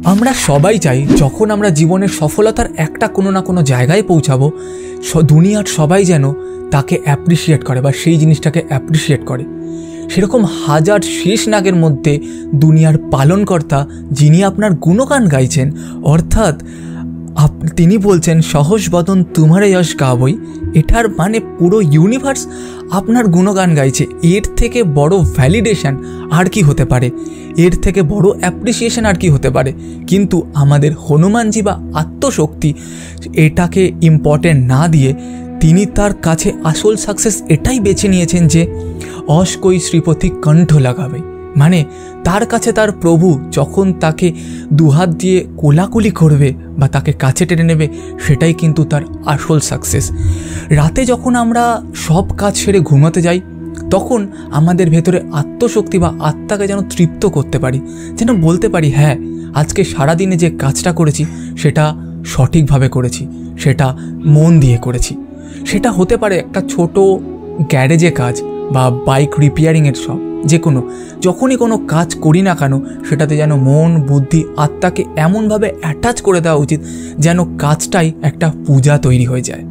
আমরা সবাই চাই যখন আমরা জীবনের সফলতার একটা কোনো না কোনো জায়গায় পৌঁছাবো, দুনিয়ার সবাই যেন তাকে অ্যাপ্রিসিয়েট করে বা সেই জিনিসটাকে অ্যাপ্রিসিয়েট করে। সেরকম হাজার শেষ নাগের মধ্যে দুনিয়ার পালনকর্তা যিনি আপনার গুণগান গাইছেন, অর্থাৎ তিনি বলছেন সহজ বদন তোমারে যশ গাবই, এটার মানে পুরো ইউনিভার্স আপনার গুণগান গাইছে। এর থেকে বড় ভ্যালিডেশন আর কি হতে পারে, এর থেকে বড় অ্যাপ্রিসিয়েশন আর কি হতে পারে। কিন্তু আমাদের হনুমানজি বা আত্মশক্তি এটাকে ইম্পর্টেন্ট না দিয়ে তিনি তার কাছে আসল সাকসেস এটাই বেছে নিয়েছেন যে অসকই শ্রীপতি কণ্ঠ লাগাবে, মানে তার কাছে তার প্রভু যখন তাকে দুহাত দিয়ে কোলাকুলি করবে বা তাকে কাছে টেনে নেবে, সেটাই কিন্তু তার আসল সাকসেস। রাতে যখন আমরা সব কাজ সেরে ঘুমাতে যাই, তখন আমাদের ভেতরে আত্মশক্তি বা আত্মাকে যেন তৃপ্ত করতে পারি, যেন বলতে পারি হ্যাঁ আজকে সারাদিনে যে কাজটা করেছি সেটা সঠিকভাবে করেছি, সেটা মন দিয়ে করেছি। সেটা হতে পারে একটা ছোট গ্যারেজে কাজ বা বাইক রিপেয়ারিংয়ের সব, যে কোনো যখনই কোনো কাজ করি না কেন সেটাতে যেন মন বুদ্ধি আত্মাকে এমনভাবে অ্যাটাচ করে দেওয়া উচিত যেন কাজটাই একটা পূজা তৈরি হয়ে যায়।